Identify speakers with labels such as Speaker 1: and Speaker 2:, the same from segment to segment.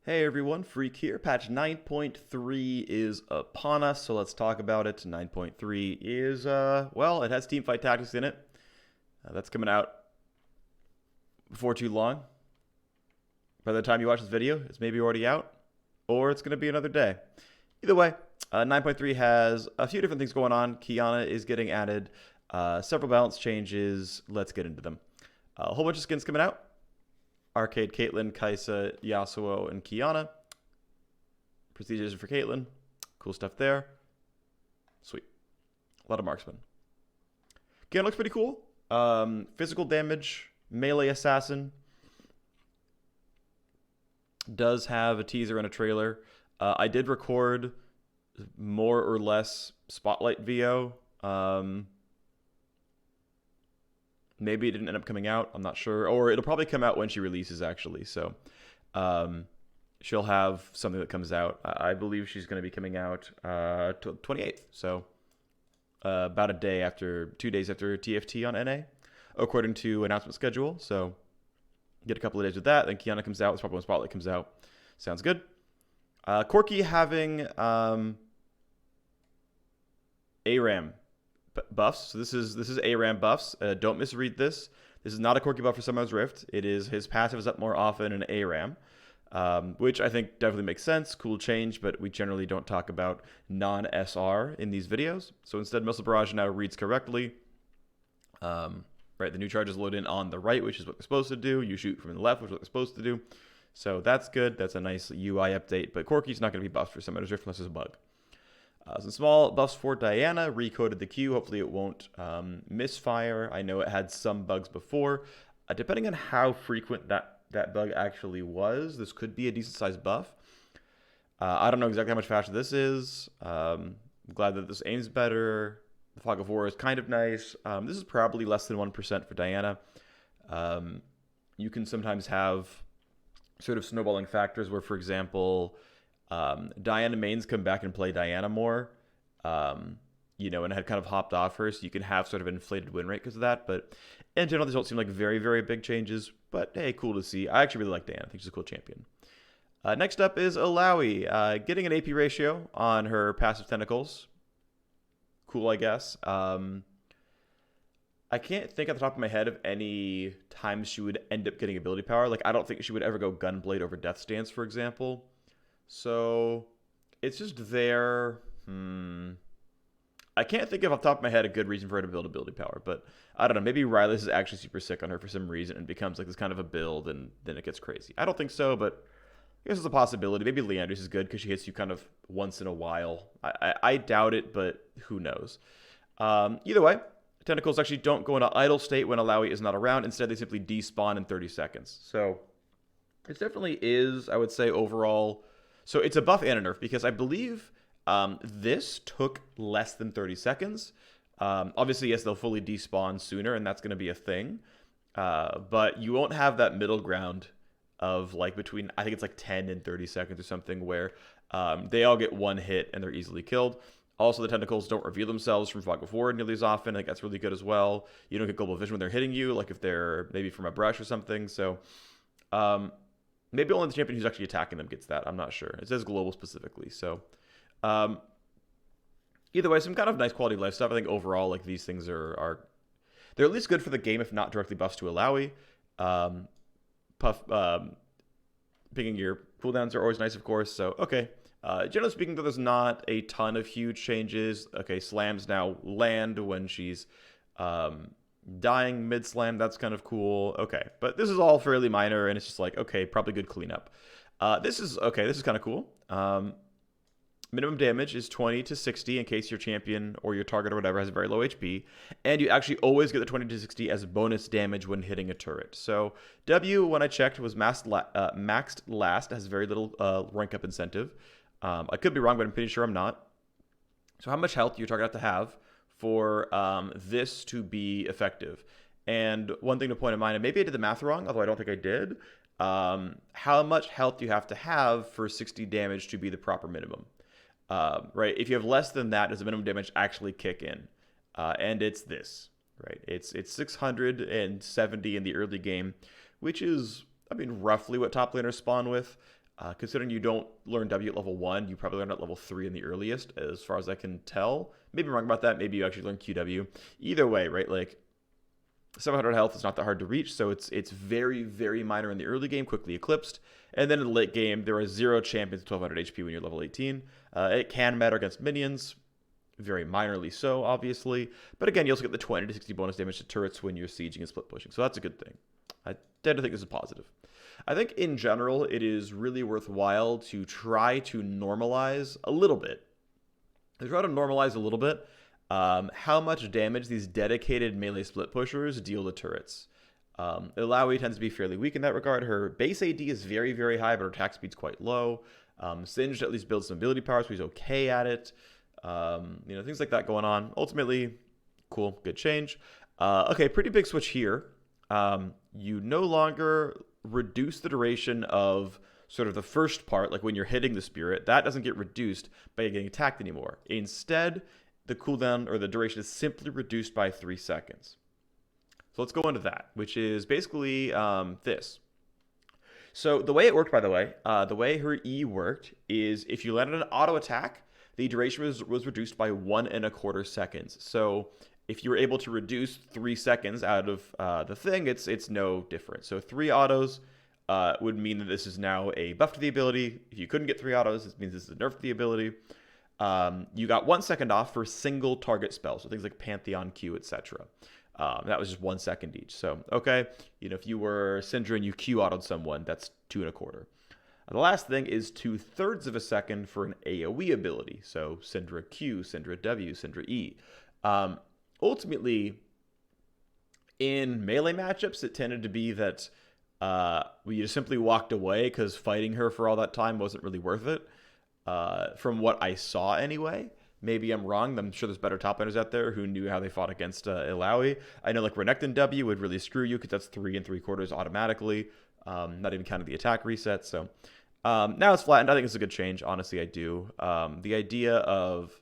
Speaker 1: Hey everyone, Phreak here. Patch 9.3 is upon us, so let's talk about it. 9.3 is, well, it has teamfight tactics in it. That's coming out before too long. By the time you watch this video, it's maybe already out, or it's going to be another day. Either way, 9.3 has a few different things going on. Keanu is getting added, several balance changes. Let's get into them. A whole bunch of skins coming out. Arcade Caitlyn, Kaisa, Yasuo, and Kiana. Procedures for Caitlyn. Cool stuff there. Sweet. A lot of marksman. Kiana looks pretty cool. Physical damage, melee assassin. Does have a teaser and a trailer. I did record more or less Spotlight VO. Maybe it didn't end up coming out. I'm not sure. Or it'll probably come out when she releases, actually. So she'll have something that comes out. I believe she's going to be coming out 28th. So about a day after, 2 days after TFT on NA, according to announcement schedule. So get a couple of days with that. Then Kiana comes out. It's probably when Spotlight comes out. Sounds good. Corki having ARAM buffs. So this is ARAM buffs. Don't misread this. This is not a Corki buff for Summoner's Rift. It is his passive is up more often in ARAM, which I think definitely makes sense. Cool change, but we generally don't talk about non-SR in these videos. So instead, Missile Barrage now reads correctly. Right, the new charges load in on the right, which is what they're supposed to do. You shoot from the left, which is what they're supposed to do. So that's good. That's a nice UI update. But Corki's not going to be buffed for Summoner's Rift unless there's a bug. Some small buffs for Diana. Recoded the Q. Hopefully it won't misfire. I know it had some bugs before. Depending on how frequent that bug actually was, this could be a decent sized buff. I don't know exactly how much faster this is. I'm glad that this aims better. The Fog of War is kind of nice. This is probably less than 1% for Diana. You can sometimes have sort of snowballing factors where, for example, Diana mains come back and play Diana more, and had kind of hopped off her, so you can have sort of inflated win rate because of that. But in general, these don't seem like very, very big changes. But hey, cool to see. I actually really like Diana. I think she's a cool champion. Next up is Allowi, getting an AP ratio on her passive tentacles. Cool, I guess. I can't think at the top of my head of any times she would end up getting ability power. Like, I don't think she would ever go Gunblade over Death Stance, for example. So it's just there. I can't think of off the top of my head a good reason for her to build ability power, but I don't know. Maybe Rylus is actually super sick on her for some reason and becomes like this kind of a build, and then it gets crazy. I don't think so, but I guess it's a possibility. Maybe Leandris is good because she hits you kind of once in a while. I doubt it, but who knows? Either way, tentacles actually don't go into idle state when Allowi is not around. Instead, they simply despawn in 30 seconds. So it definitely is, I would say, overall. So it's a buff and a nerf because I believe this took less than 30 seconds. Obviously, yes, they'll fully despawn sooner, and that's going to be a thing. But you won't have that middle ground of like between, I think it's like 10 and 30 seconds or something, where they all get one hit and they're easily killed. Also, the tentacles don't reveal themselves from Fog of War nearly as often. I think that's really good as well. You don't get global vision when they're hitting you, like if they're maybe from a brush or something. So maybe only the champion who's actually attacking them gets that. I'm not sure. It says global specifically. So either way, some kind of nice quality of life stuff. I think overall, like these things are they're at least good for the game, if not directly buffs to Allowi. Picking your cooldowns are always nice, of course. So, okay. Generally speaking, though, there's not a ton of huge changes. Okay, slams now land when she's dying mid-slam. That's kind of cool. Okay, but this is all fairly minor, and it's just like, okay, probably good cleanup. This is kind of cool. Minimum damage is 20 to 60 in case your champion or your target or whatever has a very low HP. And you actually always get the 20 to 60 as bonus damage when hitting a turret. So W, when I checked, was maxed last. It has very little rank up incentive. I could be wrong, but I'm pretty sure I'm not. So how much health do your target have to have for this to be effective? And one thing to point in mind, and maybe I did the math wrong, although I don't think I did. How much health do you have to have for 60 damage to be the proper minimum? Right, if you have less than that, does the minimum damage actually kick in? And it's this, right? It's 670 in the early game, which is, I mean, roughly what top laners spawn with. Considering you don't learn W at level 1, you probably learn at level 3 in the earliest, as far as I can tell. Maybe I'm wrong about that. Maybe you actually learn QW. Either way, right? Like, 700 health is not that hard to reach, so it's very, very minor in the early game, quickly eclipsed. And then in the late game, there are 0 champions with 1200 HP when you're level 18. It can matter against minions, very minorly so, obviously. But again, you also get the 20 to 60 bonus damage to turrets when you're sieging and split pushing, so that's a good thing. I tend to think this is positive. I think in general, it is really worthwhile to try to normalize a little bit. How much damage these dedicated melee split pushers deal to turrets. Allowi tends to be fairly weak in that regard. Her base AD is very, very high, but her attack speed's quite low. Singed at least builds some ability power, so he's okay at it. Things like that going on. Ultimately, cool, good change. Okay, pretty big switch here. You no longer reduce the duration of sort of the first part, like when you're hitting the spirit. That doesn't get reduced by getting attacked anymore. Instead, the cooldown or the duration is simply reduced by 3 seconds. So let's go into that, which is basically this. So the way it worked, by the way, the way her E worked is if you landed an auto attack, the duration was reduced by 1.25 seconds. So if you were able to reduce 3 seconds out of the thing, it's no different. So 3 autos would mean that this is now a buff to the ability. If you couldn't get 3 autos, this means this is a nerf to the ability. You got 1 second off for single target spells, so things like Pantheon Q, etc. That was just 1 second each. So, okay, if you were Cinder and you Q autoed someone, that's 2.25. The last thing is 2/3 of a second for an AoE ability. So Syndra Q, Syndra W, Syndra E. Ultimately, in melee matchups, it tended to be that we just simply walked away because fighting her for all that time wasn't really worth it. From what I saw anyway. Maybe I'm wrong. I'm sure there's better top laners out there who knew how they fought against Allowi. I know like Renekton W would really screw you because that's 3 3/4 automatically. Not even counting the attack reset. So now it's flattened. I think it's a good change. Honestly, I do. The idea of,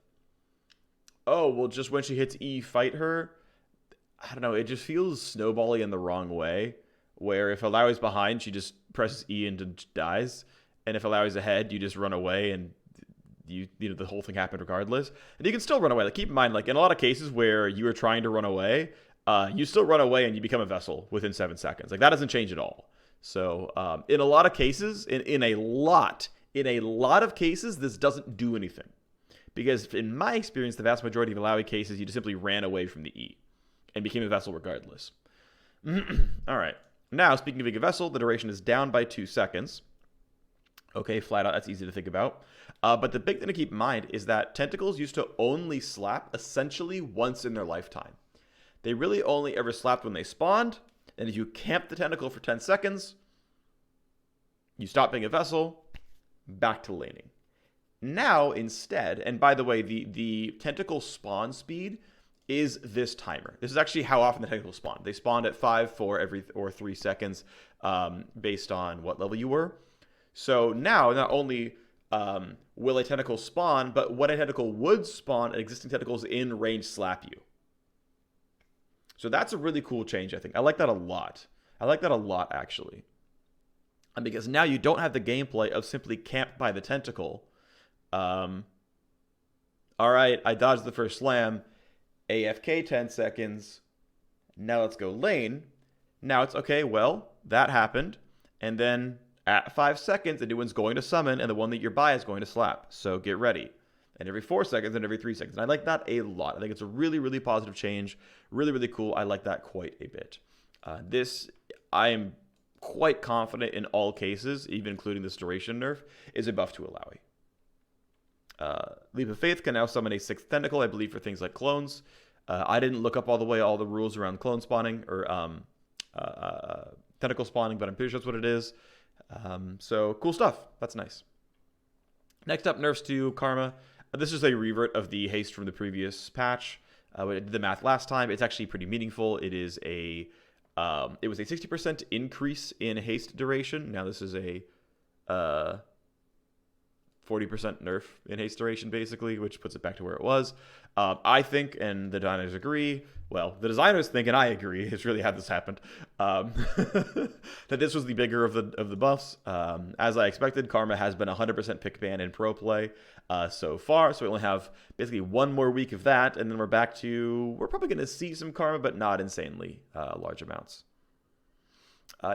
Speaker 1: just when she hits E, fight her. I don't know. It just feels snowbally in the wrong way. Where if Allowi's behind, she just presses E and dies. And if Allowi's ahead, you just run away and the whole thing happened regardless. And you can still run away. Like, keep in mind, like in a lot of cases where you are trying to run away, you still run away and you become a vessel within 7 seconds. Like, that doesn't change at all. So in a lot of cases, in a lot of cases, this doesn't do anything. Because in my experience, the vast majority of Allowi cases, you just simply ran away from the E and became a vessel regardless. All right. Now, speaking of being a vessel, the duration is down by 2 seconds. Okay, flat out, that's easy to think about. But the big thing to keep in mind is that tentacles used to only slap essentially once in their lifetime. They really only ever slapped when they spawned, and if you camped the tentacle for 10 seconds, you stop being a vessel, back to laning. Now, instead, and by the way, the tentacle spawn speed is this timer. This is actually how often the tentacles spawn. They spawned at 5, 4, or 3 seconds based on what level you were. So now, not only will a tentacle spawn, but what a tentacle would spawn, existing tentacles in range slap you. So that's a really cool change, I think. I like that a lot. Actually. And because now you don't have the gameplay of simply camped by the tentacle. All right, I dodged the first slam. AFK 10 seconds. Now let's go lane. Now it's okay, well, that happened. And then at 5 seconds, the new one's going to summon, and the one that you're by is going to slap. So get ready. And every 4 seconds and every 3 seconds. And I like that a lot. I think it's a really, really positive change. Really, really cool. I like that quite a bit. This, I am quite confident in all cases, even including this duration nerf, is a buff to Allowi. Leap of Faith can now summon a 6th tentacle, I believe, for things like clones. I didn't look up all the rules around clone spawning or tentacle spawning, but I'm pretty sure that's what it is. So cool stuff. That's nice. Next up, nerfs to Karma. This is a revert of the haste from the previous patch. We did the math last time. It's actually pretty meaningful. It was a 60% increase in haste duration. Now this is a 40% nerf in haste duration, basically, which puts it back to where it was. I think, and the designers agree, well, the designers think, and I agree, it's really how this happened, um, that this was the bigger of the buffs. As I expected, Karma has been 100% pick ban in pro play so far, so we only have basically one more week of that, and then we're back to, we're probably going to see some Karma, but not insanely large amounts.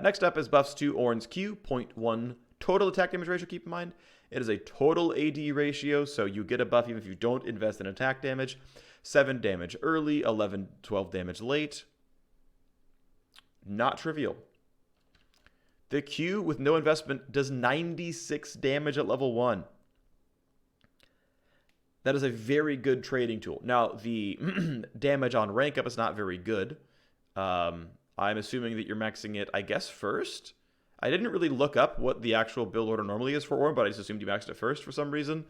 Speaker 1: Next up is buffs to Ornn's Q, 0.1 total attack damage ratio, keep in mind. It is a total AD ratio, so you get a buff even if you don't invest in attack damage. 7 damage early, 11, 12 damage late. Not trivial. The Q with no investment does 96 damage at level 1. That is a very good trading tool. Now, the damage on rank up is not very good. I'm assuming that you're maxing it, I guess, first. I didn't really look up what the actual build order normally is for Ornn, but I just assumed you maxed it first for some reason.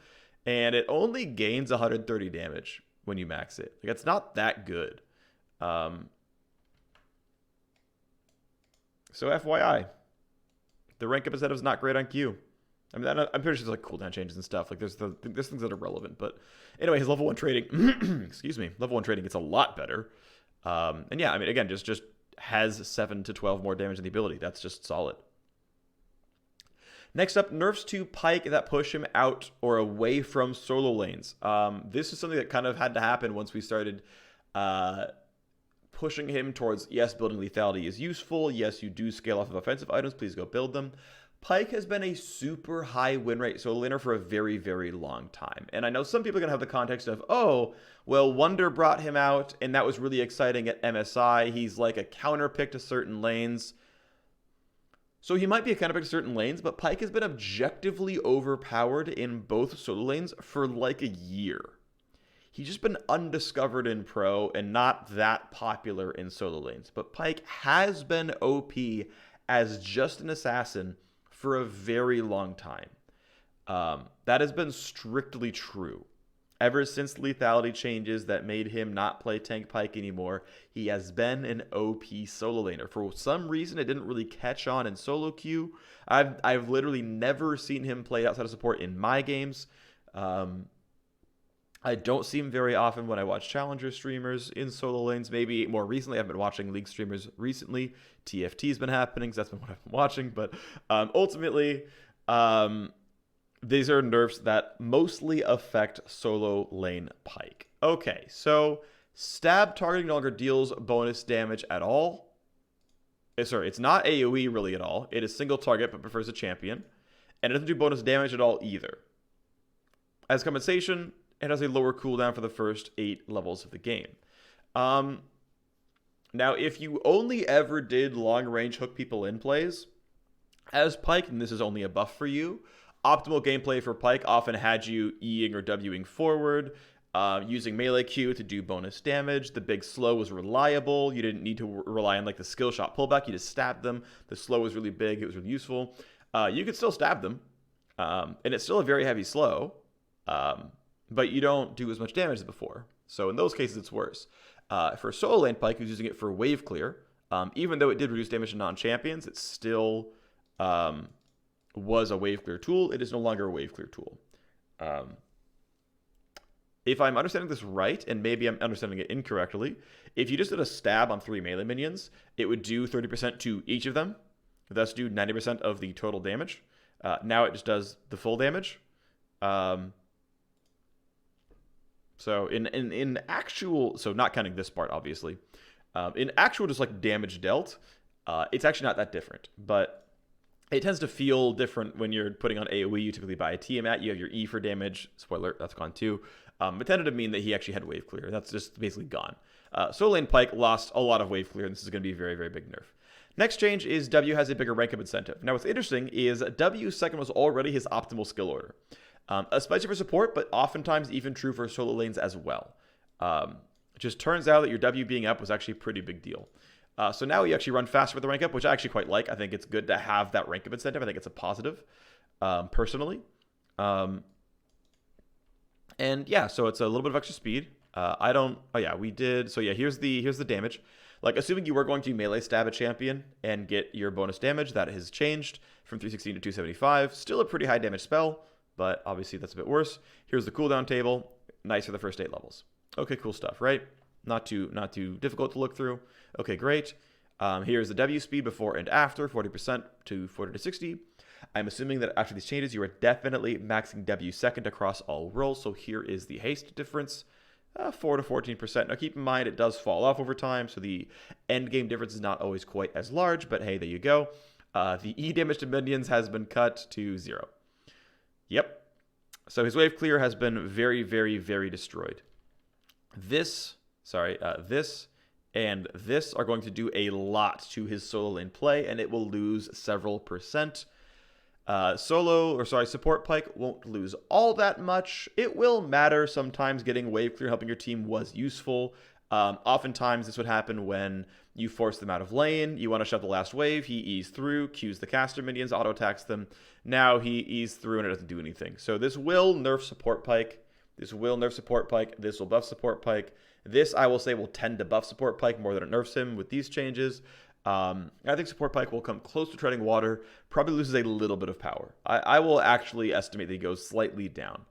Speaker 1: And it only gains 130 damage when you max it. Like, it's not that good. So FYI, the rank up incentive is not great on Q. I mean, I'm pretty sure there's like cooldown changes and stuff. Like there's things that are relevant. But anyway, his level 1 trading, excuse me, level 1 trading gets a lot better. And yeah, I mean, again, just has 7 to 12 more damage than the ability. That's just solid. Next up, nerfs to Pike that push him out or away from solo lanes. This is something that kind of had to happen once we started pushing him towards, yes, building lethality is useful. Yes, you do scale off of offensive items. Please go build them. Pike has been a super high win rate solo laner for a very, very long time. And I know some people are going to have the context of, oh, well, Wonder brought him out, and that was really exciting at MSI. He's like a counter pick to certain lanes. So he might be a counter pick to certain lanes, but Pike has been objectively overpowered in both solo lanes for like a year. He's just been undiscovered in pro and not that popular in solo lanes. But Pike has been OP as just an assassin for a very long time. That has been strictly true. Ever since lethality changes that made him not play tank Pike anymore, he has been an OP solo laner. For some reason, it didn't really catch on in solo queue. I've literally never seen him play outside of support in my games. I don't see him very often when I watch Challenger streamers in solo lanes. Maybe more recently, I've been watching League streamers recently. TFT's been happening, so that's been what I've been watching. But ultimately, these are nerfs that mostly affect solo lane Pike. Okay, so stab targeting no longer deals bonus damage at all. Sorry, it's not AoE really at all. It is single target, but prefers a champion. And it doesn't do bonus damage at all either. As compensation, it has a lower cooldown for the first 8 levels of the game. Now, if you only ever did long-range hook people in plays, as Pike, and this is only a buff for you, optimal gameplay for Pike often had you Eing or Wing forward, using melee Q to do bonus damage. The big slow was reliable. You didn't need to rely on like the skill shot pullback. You just stabbed them. The slow was really big. It was really useful. You could still stab them, and it's still a very heavy slow. But you don't do as much damage as before. So in those cases, it's worse. For solo lane Pike, who's using it for wave clear, even though it did reduce damage to non-champions, it still was a wave clear tool. It is no longer a wave clear tool. If I'm understanding this right, and maybe I'm understanding it incorrectly, if you just did a stab on 3 melee minions, it would do 30% to each of them, thus do 90% of the total damage. Now it just does the full damage. So in actual, so not counting this part, obviously, in actual just like damage dealt, it's actually not that different, but it tends to feel different when you're putting on AoE. You typically buy a Tiamat, you have your E for damage, spoiler, that's gone too. It tended to mean that he actually had wave clear. That's just basically gone. Solo lane Pike lost a lot of wave clear, and this is going to be a very, very big nerf. Next change is W has a bigger rank up incentive. Now what's interesting is W's second was already his optimal skill order. Especially for support, but oftentimes even true for solo lanes as well. It just turns out that your W being up was actually a pretty big deal. So now you actually run faster with the rank up, which I actually quite like. I think it's good to have that rank up incentive. I think it's a positive, personally. And yeah, so it's a little bit of extra speed. We did. So yeah, here's the damage. Like, assuming you were going to melee stab a champion and get your bonus damage, that has changed from 316 to 275. Still a pretty high damage spell, but obviously that's a bit worse. Here's the cooldown table. Nice for the first 8 levels. Okay, cool stuff, right? Not too difficult to look through. Okay, great. Here's the W speed before and after, 40% to 40 to 60. I'm assuming that after these changes, you are definitely maxing W second across all rolls. So here is the haste difference, 4 to 14%. Now keep in mind, it does fall off over time, so the end game difference is not always quite as large, but hey, there you go. The E damage to minions has been cut to 0. Yep. So his wave clear has been very, very, very destroyed. This and this are going to do a lot to his solo lane play, and it will lose several percent. Support Pike won't lose all that much. It will matter sometimes. Getting wave clear helping your team was useful. Oftentimes this would happen when you force them out of lane. You want to shove the last wave. He E's through, Qs the caster minions, auto attacks them. Now he E's through and it doesn't do anything. So this will nerf support Pike. This will nerf support Pike. This will buff support Pike. This, I will say, will tend to buff support Pike more than it nerfs him with these changes. I think support Pike will come close to treading water, probably loses a little bit of power. I will actually estimate that he goes slightly down.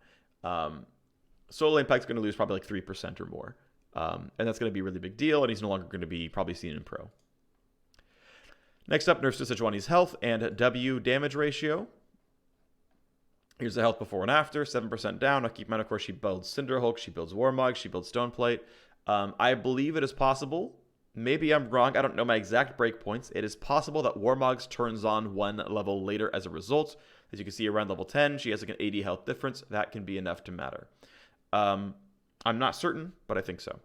Speaker 1: Solo lane Pike's going to lose probably like 3% or more. And that's going to be a really big deal, and he's no longer going to be probably seen in pro. Next up, nerfs to Sejuani's health and W damage ratio. Here's the health before and after, 7% down. Now keep in mind, of course, she builds Cinder Hulk, she builds Warmog, she builds Stoneplate. I believe it is possible, maybe I'm wrong, I don't know my exact breakpoints. It is possible that Warmog's turns on 1 level later as a result. As you can see, around level 10, she has like an 80 health difference. That can be enough to matter. I'm not certain, but I think so.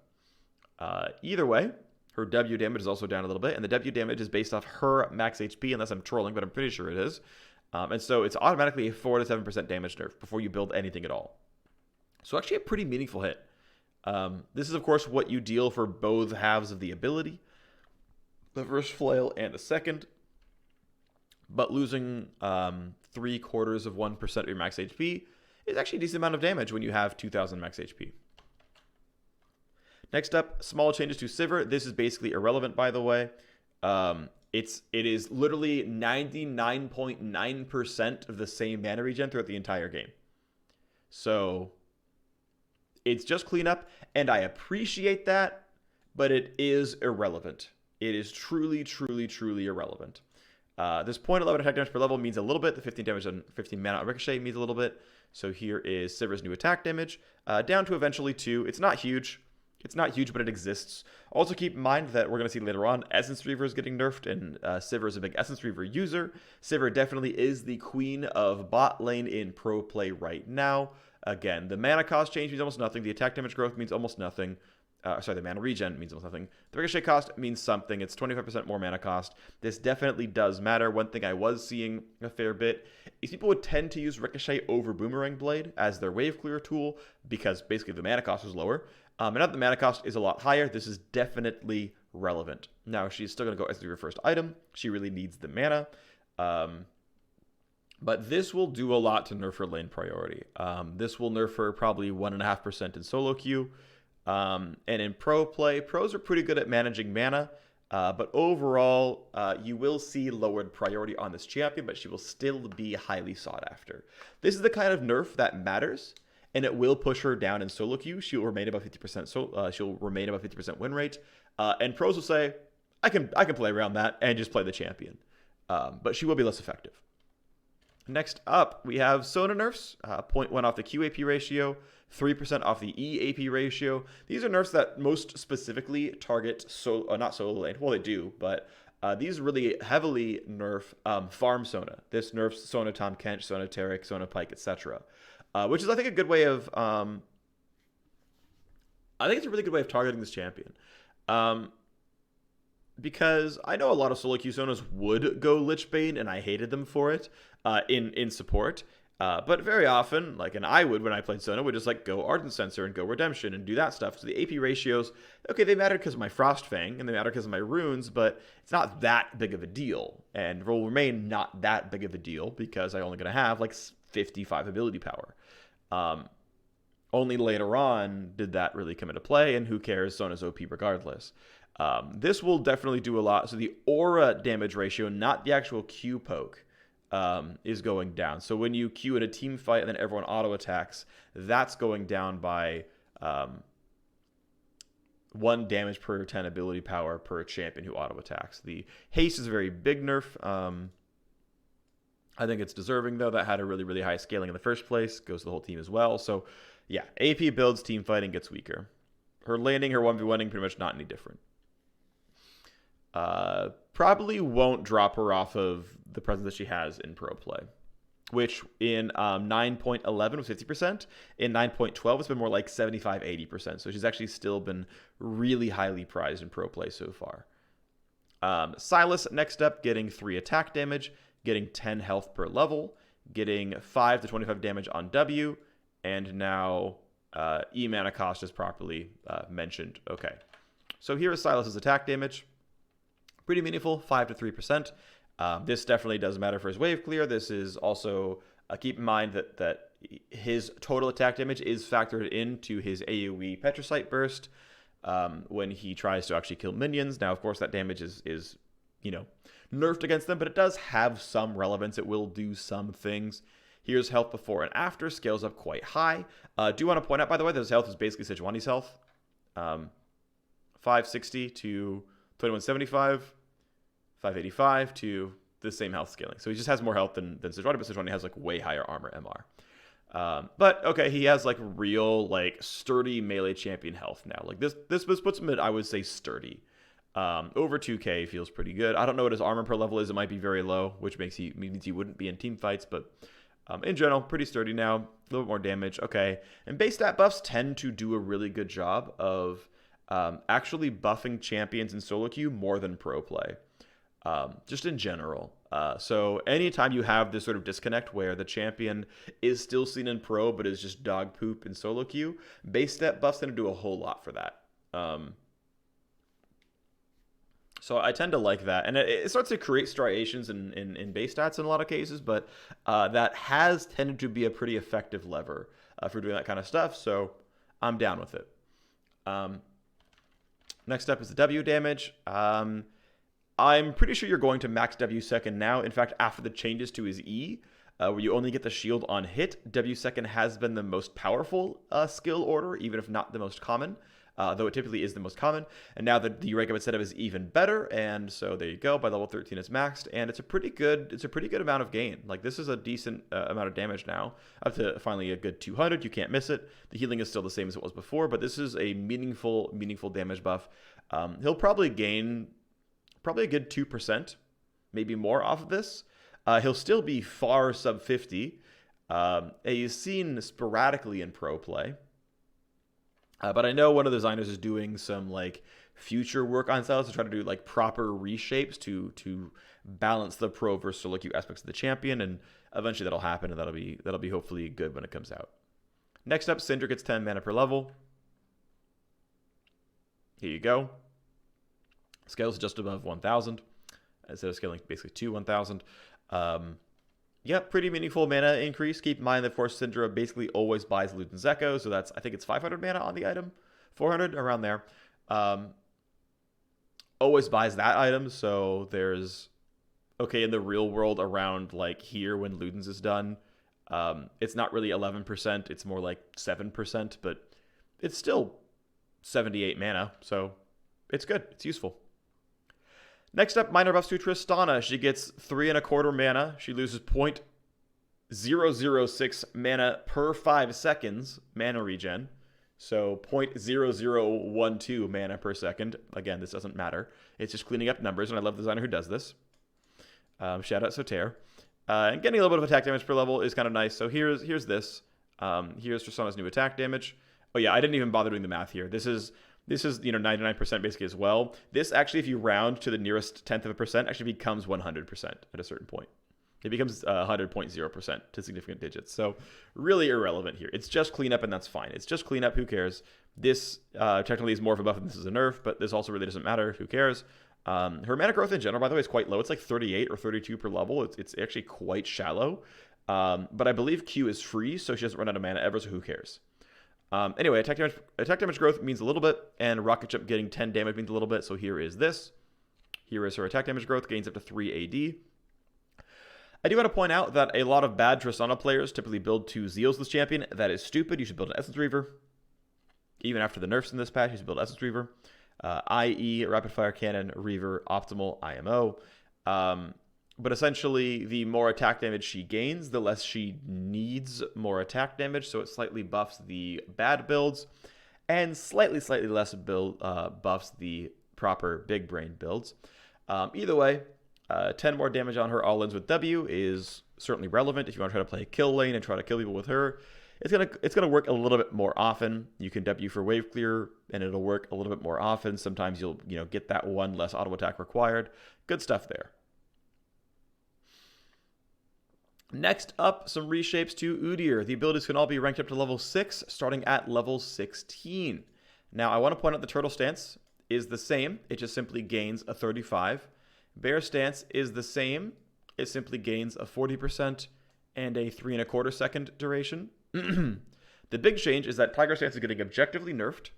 Speaker 1: Either way, her W damage is also down a little bit, and the W damage is based off her max HP, unless I'm trolling, but I'm pretty sure it is. And so it's automatically a 4 to 7% damage nerf before you build anything at all. So actually a pretty meaningful hit. This is, of course, what you deal for both halves of the ability, the first flail and the second. But losing 0.75% of your max HP is actually a decent amount of damage when you have 2,000 max HP. Next up, small changes to Sivir. This is basically irrelevant, by the way. It is literally 99.9% of the same mana regen throughout the entire game. So it's just cleanup, and I appreciate that, but it is irrelevant. It is truly, truly, truly irrelevant. This 0.11 attack damage per level means a little bit. The 15 damage and 15 mana on Ricochet means a little bit. So here is Sivir's new attack damage, down to eventually 2. It's not huge. It's not huge, but it exists. Also keep in mind that we're going to see later on Essence Reaver is getting nerfed, and Sivir is a big Essence Reaver user. Sivir definitely is the queen of bot lane in pro play right now. Again, the mana cost change means almost nothing. The attack damage growth means almost nothing. The mana regen means almost nothing. The Ricochet cost means something. It's 25% more mana cost. This definitely does matter. One thing I was seeing a fair bit is people would tend to use Ricochet over Boomerang Blade as their wave clear tool because basically the mana cost was lower. And now that the mana cost is a lot higher, this is definitely relevant. Now, she's still going to go as her first item. She really needs the mana. But this will do a lot to nerf her lane priority. This will nerf her probably 1.5% in solo queue. And in pro play, pros are pretty good at managing mana. But overall, you will see lowered priority on this champion, but she will still be highly sought after. This is the kind of nerf that matters. And it will push her down in solo queue. She'll remain above 50%. She'll remain above 50% win rate. And pros will say, I can play around that and just play the champion. But she will be less effective. Next up, we have Sona Nurse. 0.1 off the QAP ratio, 3% off the EAP ratio. These are nerfs that most specifically target not solo lane. Well, they do, but these really heavily nerf farm Sona. This nerfs Sona Tahm Kench, Sona Taric, Sona Pike, etc. Which is, I think, a good way of... I think it's a really good way of targeting this champion. Because I know a lot of solo queue Sonas would go Lich Bane, and I hated them for it in support. But very often, and I would when I played Sona, would just go Ardent Sensor and go Redemption and do that stuff. So the AP ratios, okay, they matter because of my Frostfang, and they matter because of my runes, but it's not that big of a deal. And will remain not that big of a deal because I'm only going to have 55 ability power. Only later on did that really come into play, and who cares? Sona's OP regardless. This will definitely do a lot. So the aura damage ratio, not the actual Q poke, is going down. So when you Q in a team fight and then everyone auto attacks, that's going down by 1 damage per 10 ability power per champion who auto attacks. The haste is a very big nerf. I think it's deserving, though. That had a really, really high scaling in the first place. Goes to the whole team as well. So, yeah, AP builds, team fighting gets weaker. Her landing, her 1v1ing, pretty much not any different. Probably won't drop her off of the presence that she has in pro play, which in 9.11 was 50%. In 9.12, it's been more like 75, 80%. So she's actually still been really highly prized in pro play so far. Silas, next up, getting 3 attack damage, getting 10 health per level, getting 5 to 25 damage on W, and now E mana cost is properly mentioned. Okay, so here is Silas's attack damage. Pretty meaningful, 5 to 3%. This definitely does matter for his wave clear. This is also, keep in mind that his total attack damage is factored into his AoE Petricite Burst when he tries to actually kill minions. Now, of course, that damage is nerfed against them, but it does have some relevance. It will do some things. Here's health before and after, scales up quite high. Do want to point out, by the way, that his health is basically Sejuani's health. 560 to 2175, 585 to the same health scaling. So he just has more health than Sejuani, but Sejuani has like way higher armor MR. But okay, he has like real like sturdy melee champion health now. Like this puts him at, I would say, sturdy. Over 2k feels pretty good. I don't know what his armor per level is. It might be very low, which means he wouldn't be in team fights, but in general, pretty sturdy now. A little bit more damage. Okay. And base stat buffs tend to do a really good job of actually buffing champions in solo queue more than pro play. Just in general. So anytime you have this sort of disconnect where the champion is still seen in pro but is just dog poop in solo queue, base stat buffs tend to do a whole lot for that. So I tend to like that. And it starts to create striations in base stats in a lot of cases, but that has tended to be a pretty effective lever for doing that kind of stuff. So I'm down with it. Next up is the W damage. I'm pretty sure you're going to max W second now. In fact, after the changes to his E, where you only get the shield on hit, W second has been the most powerful skill order, even if not the most common. Though it typically is the most common. And now the recommended setup is even better. And so there you go. By level 13, it's maxed, and it's a pretty good amount of gain. Like this is a decent amount of damage now. Up to finally a good 200. You can't miss it. The healing is still the same as it was before, but this is a meaningful damage buff. He'll probably gain a good 2%, maybe more off of this. He'll still be far sub 50. He's seen sporadically in pro play. But I know one of the designers is doing some like future work on Silas to try to do like proper reshapes to balance the pro versus solo queue aspects of the champion, and eventually that'll happen, and that'll be hopefully good when it comes out. Next up, Cinder gets 10 mana per level. Here you go. Scales just above 1,000 instead of scaling basically to 1,000. Yeah, pretty meaningful mana increase. Keep in mind that Force Syndra basically always buys Luden's Echo, so that's, I think it's 500 mana on the item, 400 around there. Always buys that item, so there's in the real world around like here when Luden's is done, it's not really 11%, it's more like 7%, but it's still 78 mana, so it's good, it's useful. Next up, minor buffs to Tristana. She gets 3.25 mana. She loses 0.006 mana per 5 seconds mana regen. So 0.0012 mana per second. Again, this doesn't matter. It's just cleaning up numbers, and I love the designer who does this. Shout out Soter. And getting a little bit of attack damage per level is kind of nice. So here's this. Here's Tristana's new attack damage. Oh yeah, I didn't even bother doing the math here. This is 99% basically as well. This actually, if you round to the nearest 10th of a percent, actually becomes 100% at a certain point. It becomes 100.0% to significant digits. So really irrelevant here. It's just cleanup, and that's fine. It's just cleanup. Who cares? This technically is more of a buff, and this is a nerf, but this also really doesn't matter. Who cares? Her mana growth in general, by the way, is quite low. It's like 38 or 32 per level. It's actually quite shallow. But I believe Q is free, so she doesn't run out of mana ever, so who cares? Anyway, attack damage growth means a little bit, and rocket jump getting 10 damage means a little bit. So here is this. Here is her attack damage growth, gains up to 3 AD. I do want to point out that a lot of bad Tristana players typically build 2 Zeals this champion. That is stupid. You should build an Essence Reaver. even after the nerfs in this patch. He's built Essence Reaver. IE, Rapid Fire Cannon, Reaver, Optimal, IMO. But essentially, the more attack damage she gains, the less she needs more attack damage. So it slightly buffs the bad builds, and slightly less buffs the proper big brain builds. Either way, 10 more damage on her all-ins with W is certainly relevant if you want to try to play a kill lane and try to kill people with her. It's gonna work a little bit more often. You can W for wave clear, and it'll work a little bit more often. Sometimes you'll get that one less auto attack required. Good stuff there. Next up, some reshapes to Udyr. The abilities can all be ranked up to level 6, starting at level 16. Now, I want to point out the turtle stance is the same. It just simply gains a 35. Bear stance is the same. It simply gains a 40% and a 3¼ second duration. The big change is that Tiger stance is getting objectively nerfed.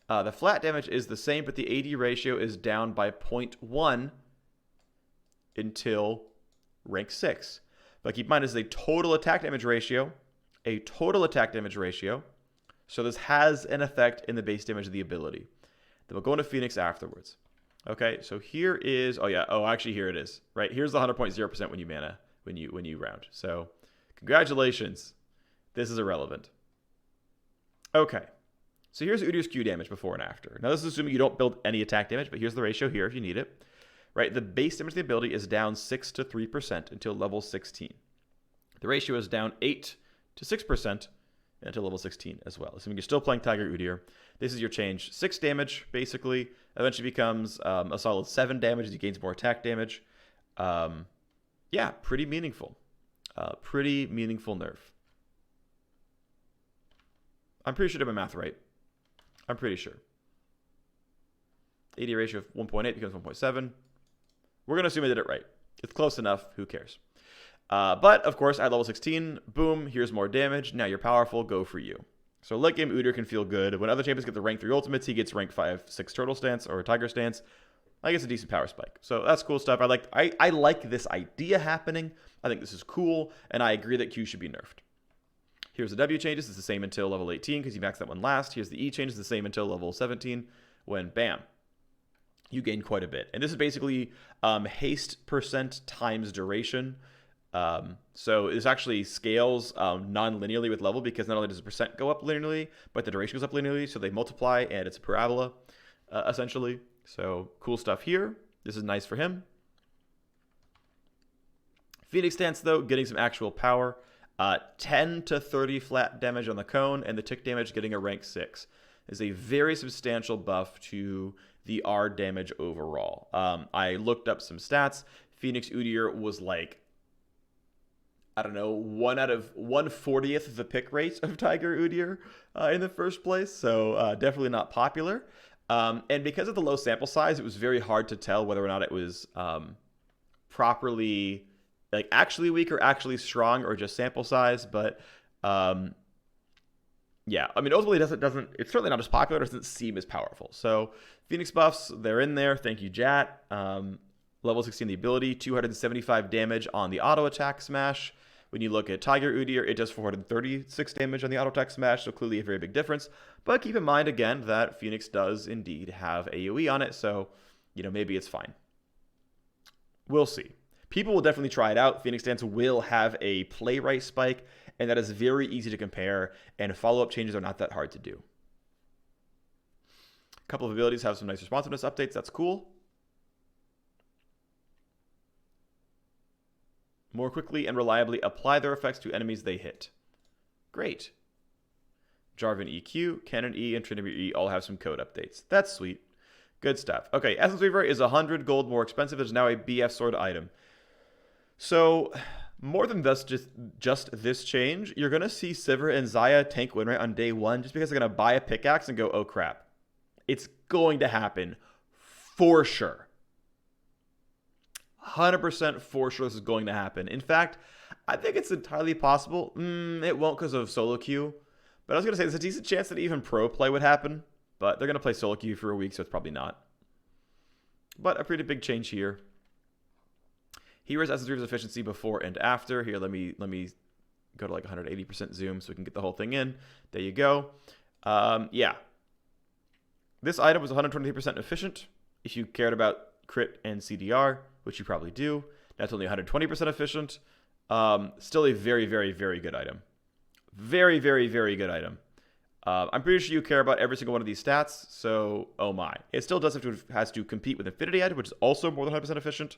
Speaker 1: The flat damage is the same, but the AD ratio is down by 0.1 until rank 6. But keep in mind, this is a total attack damage ratio. A total attack damage ratio. So this has an effect in the base damage of the ability. Then we'll go into Phoenix afterwards. Okay, so here is, actually here it is. Right, here's the 100.0% when you mana, when you round. So congratulations. This is irrelevant. Okay, so here's Udyr's Q damage before and after. Now this is assuming you don't build any attack damage, but here's the ratio here if you need it. Right, the base damage of the ability is down 6 to 3% until level 16. The ratio is down 8 to 6% until level 16 as well. Assuming you're still playing Tiger Udyr, this is your change. 6 damage, basically, eventually becomes a solid 7 damage as he gains more attack damage. Yeah, pretty meaningful. Pretty meaningful nerf. I'm pretty sure I did my math right. I'm pretty sure. AD ratio of 1.8 becomes 1.7. We're going to assume I did it right. It's close enough. Who cares? But, of course, at level 16, boom, here's more damage. Now you're powerful. Go for you. So late game, Udyr can feel good. When other champions get the rank 3 ultimates, he gets rank 5, 6 turtle stance or tiger stance. I guess a decent power spike. So that's cool stuff. I like this idea happening. I think this is cool, and I agree that Q should be nerfed. Here's the W changes. It's the same until level 18 because you maxed that one last. Here's the E changes. The same until level 17 when, bam, you gain quite a bit. And this is basically haste percent times duration. So this actually scales non-linearly with level because not only does the percent go up linearly, but the duration goes up linearly. So they multiply, and it's a parabola, essentially. So cool stuff here. This is nice for him. Phoenix stance, though, getting some actual power. 10 to 30 flat damage on the cone, and the tick damage getting a rank 6 is a very substantial buff to the R damage overall. I looked up some stats. Phoenix Udyr was like, I don't know, 1 out of 1/40th of the pick rate of Tiger Udyr in the first place, so definitely not popular. And because of the low sample size, it was very hard to tell whether or not it was properly, like, actually weak or actually strong or just sample size. But yeah, I mean, ultimately it's certainly not as popular. It doesn't seem as powerful. So Phoenix buffs, they're in there. Thank you, Jat. Level 16, the ability, 275 damage on the auto attack smash. When you look at Tiger Udyr, it does 436 damage on the auto attack smash, so clearly a very big difference. But keep in mind, again, that Phoenix does indeed have AoE on it, so, maybe it's fine. We'll see. People will definitely try it out. Phoenix stance will have a playwright spike, and that is very easy to compare, and follow-up changes are not that hard to do. A couple of abilities have some nice responsiveness updates. That's cool. More quickly and reliably apply their effects to enemies they hit. Great. Jarvan EQ, Cannon E, and Trinity E all have some code updates. That's sweet. Good stuff. Okay, Essence Reaver is 100 gold more expensive. There's now a BF sword item. So, more than just this change, you're going to see Sivir and Xayah tank win rate on day 1 just because they're going to buy a pickaxe and go, oh crap. It's going to happen for sure. 100% for sure this is going to happen. In fact, I think it's entirely possible. It won't because of solo queue. But I was going to say there's a decent chance that even pro play would happen. But they're going to play solo queue for a week, so it's probably not. But a pretty big change here. Here's Essence Reaver's efficiency before and after. Here, let me go to like 180% zoom so we can get the whole thing in. There you go. Yeah. This item was 123% efficient. If you cared about crit and CDR, which you probably do, that's only 120% efficient. Still a very, very, very good item. Very, very, very good item. I'm pretty sure you care about every single one of these stats, so oh my. It still has to compete with Infinity Edge, which is also more than 100% efficient.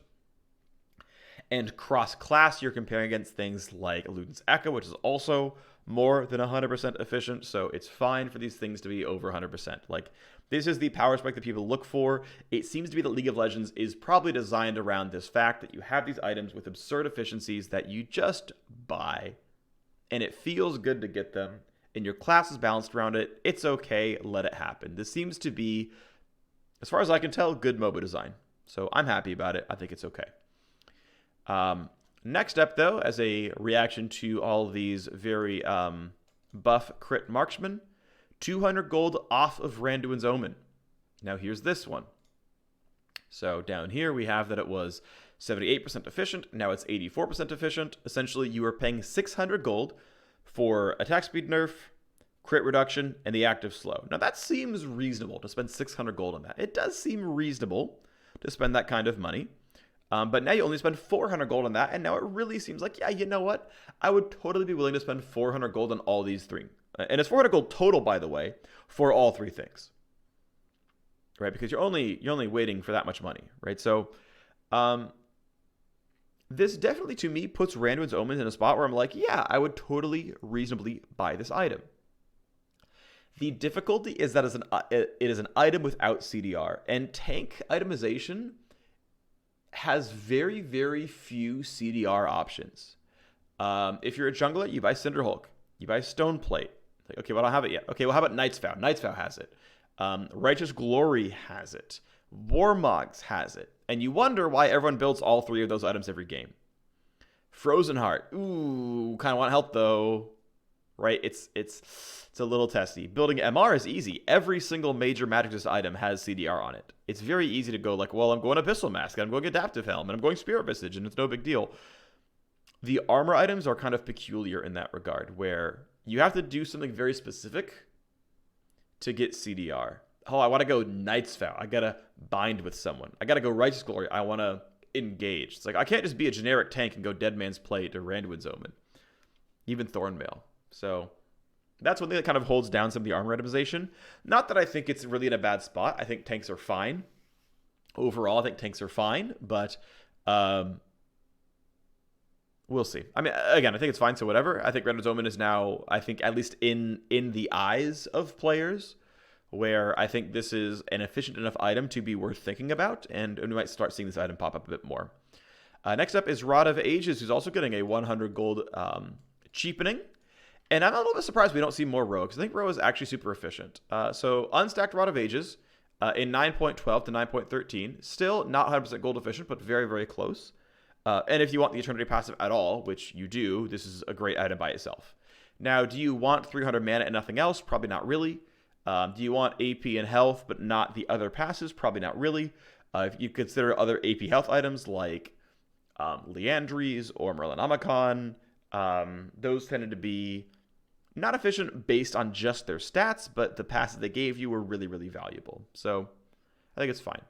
Speaker 1: And cross-class, you're comparing against things like Luden's Echo, which is also more than 100% efficient, so it's fine for these things to be over 100%. Like, this is the power spike that people look for. It seems to be that League of Legends is probably designed around this fact that you have these items with absurd efficiencies that you just buy, and it feels good to get them, and your class is balanced around it. It's okay, let it happen. This seems to be, as far as I can tell, good MOBA design. So I'm happy about it. I think it's okay. Next up, though, as a reaction to all of these very buff crit marksmen, 200 gold off of Randuin's Omen. Now here's this one. So down here we have that it was 78% efficient. Now it's 84% efficient. Essentially, you are paying 600 gold for attack speed nerf, crit reduction, and the active slow. Now that seems reasonable to spend 600 gold on that. It does seem reasonable to spend that kind of money. But now you only spend 400 gold on that, and now it really seems like, yeah, you know what? I would totally be willing to spend 400 gold on all these three. And it's 400 gold total, by the way, for all three things. Right? Because you're only waiting for that much money, right? So this definitely, to me, puts Randuin's Omen in a spot where I'm like, yeah, I would totally reasonably buy this item. The difficulty is that it is an item without CDR, and tank itemization has very, very few CDR options. If you're a jungler, you buy Cinder Hulk, you buy Stone Plate. Like, okay, well, I don't have it yet. Okay, well, how about Knight's Vow? Knight's Vow has it. Righteous Glory has it. Warmogs has it. And you wonder why everyone builds all three of those items every game. Frozen Heart. Ooh, kind of want help though. Right? It's a little testy. Building MR is easy. Every single major Magic Resist item has CDR on it. It's very easy to go like, well, I'm going Abyssal Mask, and I'm going Adaptive Helm, and I'm going Spirit Visage, and it's no big deal. The armor items are kind of peculiar in that regard, where you have to do something very specific to get CDR. Oh, I want to go Knight's Vow. I got to bind with someone. I got to go Righteous Glory. I want to engage. It's like, I can't just be a generic tank and go Dead Man's Play to Randuin's Omen. Even Thornmail. So that's one thing that kind of holds down some of the armor itemization. Not that I think it's really in a bad spot. I think tanks are fine. Overall, I think tanks are fine, but we'll see. I mean, again, I think it's fine, so whatever. I think Randuin's Omen is now, I think, at least in the eyes of players, where I think this is an efficient enough item to be worth thinking about, and we might start seeing this item pop up a bit more. Next up is Rod of Ages, who's also getting a 100 gold cheapening. And I'm a little bit surprised we don't see more Roe, because I think Roe is actually super efficient. So unstacked Rod of Ages in 9.12 to 9.13, still not 100% gold efficient, but very, very close. And if you want the Eternity passive at all, which you do, this is a great item by itself. Now, do you want 300 mana and nothing else? Probably not really. Do you want AP and health, but not the other passes? Probably not really. If you consider other AP health items like Liandry's or Merlinomicon, those tended to be not efficient based on just their stats, but the passes they gave you were really, really valuable. So I think it's fine.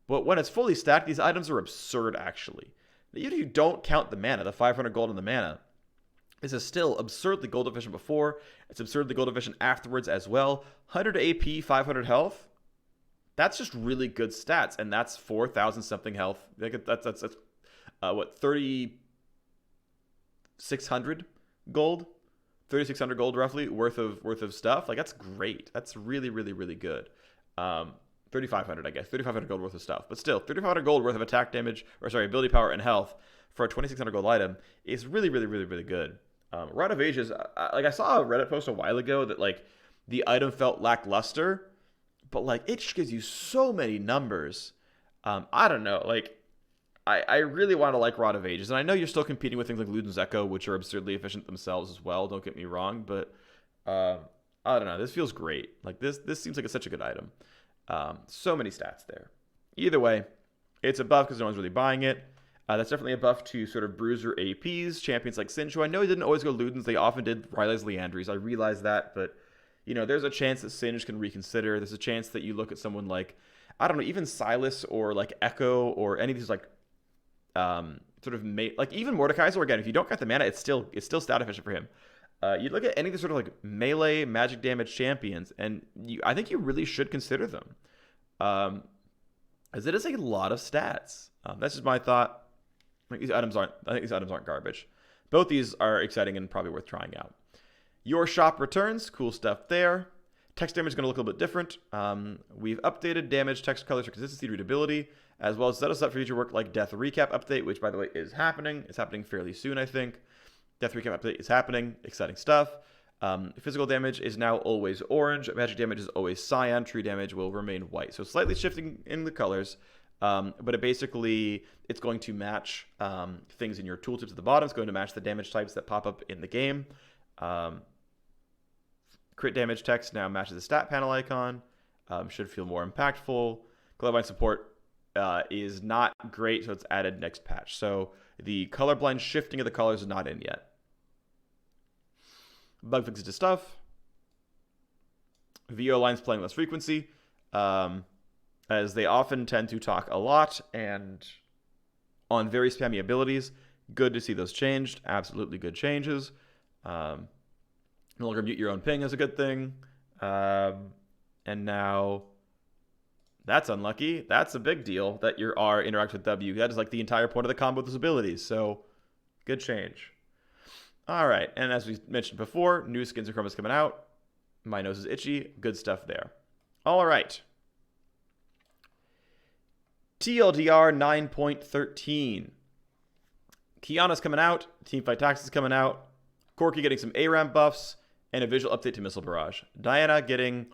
Speaker 1: But when it's fully stacked, these items are absurd, actually. Even if you don't count the mana, the 500 gold in the mana, this is still absurdly gold efficient before. It's absurdly gold efficient afterwards as well. 100 AP, 500 health. That's just really good stats, and that's 4,000 something health. That's what, 3,600 gold? 3,600 gold roughly worth of stuff. Like, that's great. That's really, really, really good. 3,500, I guess. 3,500 gold worth of stuff. But still, 3,500 gold worth of attack damage, ability power and health for a 2,600 gold item is really, really, really, really good. Rod of Ages, I saw a Reddit post a while ago that, like, the item felt lackluster, but, like, it just gives you so many numbers. I don't know. Like, I really want to like Rod of Ages, and I know you're still competing with things like Luden's Echo, which are absurdly efficient themselves as well. Don't get me wrong, but I don't know. This feels great. Like, this seems like it's such a good item. So many stats there. Either way, it's a buff because no one's really buying it. That's definitely a buff to sort of bruiser APs, champions like Sincho. I know he didn't always go Ludens. They often did Riley's Liandry's. I realize that, but there's a chance that Singed can reconsider. There's a chance that you look at someone like, I don't know, even Silas or like Echo or any of these like like even Mordekaiser. Again, if you don't got the mana, it's still stat efficient for him. You look at any of the sort of like melee magic damage champions, and I think you really should consider them, as it is a lot of stats. That's just my thought. I think these items aren't garbage. Both these are exciting and probably worth trying out. Your shop returns, cool stuff there. Text damage is going to look a little bit different. We've updated damage, text colors for consistency, readability, as well as set us up for future work like Death Recap Update, which, by the way, is happening. It's happening fairly soon, I think. Death Recap Update is happening. Exciting stuff. Physical damage is now always orange. Magic damage is always cyan. True damage will remain white. So slightly shifting in the colors, but it's going to match things in your tooltips at the bottom. It's going to match the damage types that pop up in the game. Crit damage text now matches the stat panel icon. Should feel more impactful. Colorblind support is not great, so it's added next patch. So the colorblind shifting of the colors is not in yet. Bug fixes to stuff. VO lines playing less frequency, as they often tend to talk a lot and on very spammy abilities. Good to see those changed. Absolutely good changes. No longer mute your own ping is a good thing. And now, that's unlucky. That's a big deal that your R interacts with W. That is like the entire point of the combo with those abilities. So, good change. All right, and as we mentioned before, new skins and chromas coming out. My nose is itchy. Good stuff there. All right. TLDR 9.13. Keanu's coming out. Teamfight Tactics is coming out. Corki getting some ARAM buffs and a visual update to Missile Barrage. Diana getting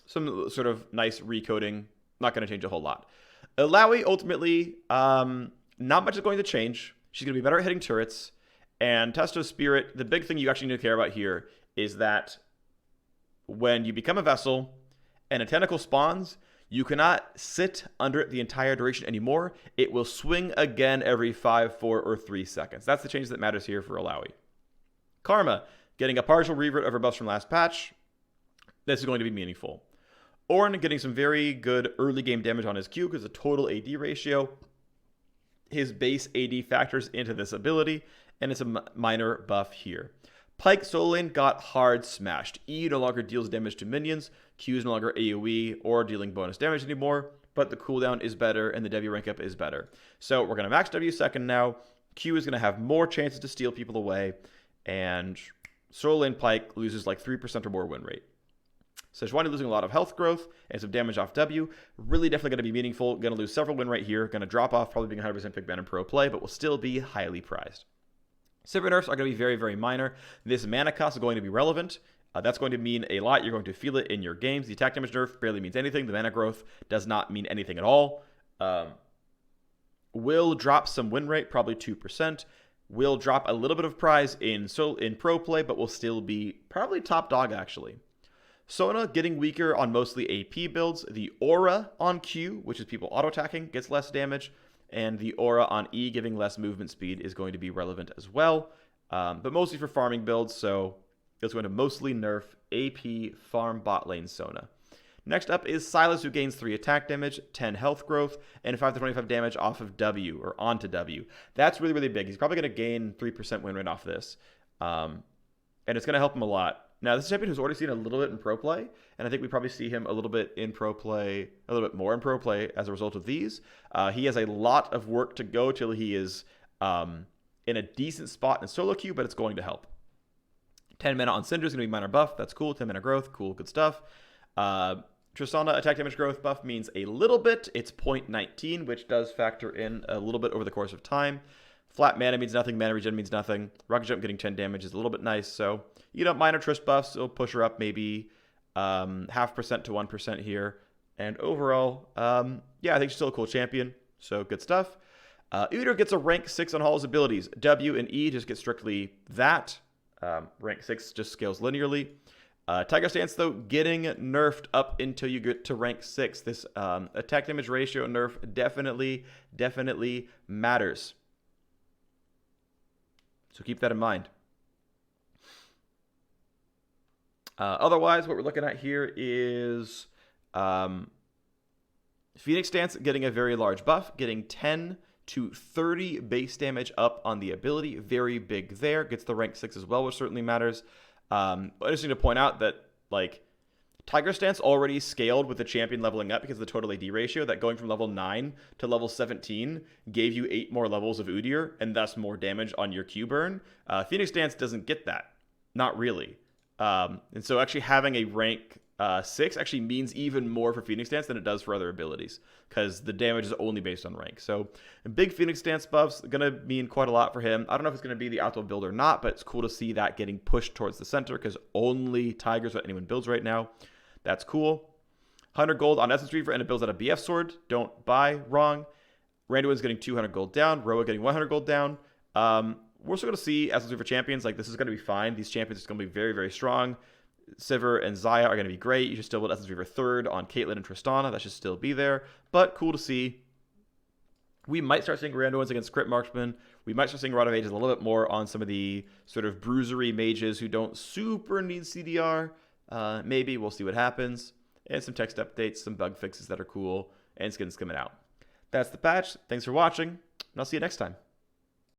Speaker 1: some sort of nice recoding. Not going to change a whole lot. Allowi, ultimately, not much is going to change. She's going to be better at hitting turrets. And Testo's Spirit, the big thing you actually need to care about here is that when you become a vessel and a tentacle spawns, you cannot sit under it the entire duration anymore. It will swing again every 5, 4, or 3 seconds. That's the change that matters here for Allowi. Karma, getting a partial revert of her buffs from last patch. This is going to be meaningful. Ornn getting some very good early game damage on his Q because the total AD ratio. His base AD factors into this ability, and it's a minor buff here. Pike solo lane got hard smashed. E no longer deals damage to minions. Q is no longer AoE or dealing bonus damage anymore, but the cooldown is better and the W rank up is better. So we're going to max W second now. Q is going to have more chances to steal people away, and solo lane Pike loses like 3% or more win rate. Sejuani losing a lot of health growth and some damage off W. Really definitely going to be meaningful. Going to lose several win rate here. Going to drop off, probably being 100% pick ban in pro play, but will still be highly prized. Sivir nerfs are going to be very, very minor. This mana cost is going to be relevant. That's going to mean a lot. You're going to feel it in your games. The attack damage nerf barely means anything. The mana growth does not mean anything at all. Will drop some win rate, probably 2%. Will drop a little bit of prize in pro play, but will still be probably top dog, actually. Sona getting weaker on mostly AP builds. The aura on Q, which is people auto-attacking, gets less damage. And the aura on E giving less movement speed is going to be relevant as well. But mostly for farming builds, so it's going to mostly nerf AP farm bot lane Sona. Next up is Silas, who gains 3 attack damage, 10 health growth, and 5 to 25 damage off of W, or onto W. That's really, really big. He's probably going to gain 3% win rate off this. And it's going to help him a lot. Now, this is a champion who's already seen a little bit in pro play, and I think we probably see him a little bit in pro play, a little bit more in pro play as a result of these. He has a lot of work to go till he is in a decent spot in solo queue, but it's going to help. 10 mana on Cinder is going to be minor buff. That's cool. 10 mana growth. Cool. Good stuff. Tristana attack damage growth buff means a little bit. It's 0.19, which does factor in a little bit over the course of time. Flat mana means nothing. Mana regen means nothing. Rocket Jump getting 10 damage is a little bit nice. So, minor Trist buffs will push her up maybe 0.5% to 1% here. And overall, I think she's still a cool champion. So, good stuff. Udyr gets a rank 6 on all his abilities. W and E just get strictly that. Rank 6 just scales linearly. Tiger Stance, though, getting nerfed up until you get to rank 6. This attack damage ratio nerf definitely matters. So keep that in mind. Otherwise, what we're looking at here is Phoenix Dance getting a very large buff, getting 10 to 30 base damage up on the ability. Very big there. Gets the rank 6 as well, which certainly matters. Interesting to point out that, like, Tiger Stance already scaled with the champion leveling up because of the total AD ratio, that going from level 9 to level 17 gave you 8 more levels of Udyr, and thus more damage on your Q burn. Phoenix Dance doesn't get that. Not really. And so actually having a rank 6 actually means even more for Phoenix Dance than it does for other abilities, because the damage is only based on rank. So big Phoenix Dance buffs going to mean quite a lot for him. I don't know if it's going to be the optimal build or not, but it's cool to see that getting pushed towards the center, because only Tiger's what anyone builds right now. That's cool. 100 gold on Essence Reaver, and it builds out a BF sword. Don't buy, wrong. Randuin's getting 200 gold down. Roa getting 100 gold down. We're still going to see Essence Reaver champions. Like, this is going to be fine. These champions are going to be very, very strong. Sivir and Xayah are going to be great. You should still build Essence Reaver 3rd on Caitlyn and Tristana. That should still be there. But cool to see. We might start seeing Randuin's against Crit Marksman. We might start seeing Rod of Ages a little bit more on some of the sort of bruisery mages who don't super need CDR. Maybe we'll see what happens. And some text updates, some bug fixes that are cool, and skins coming out. That's the patch. Thanks for watching, and I'll see you next time.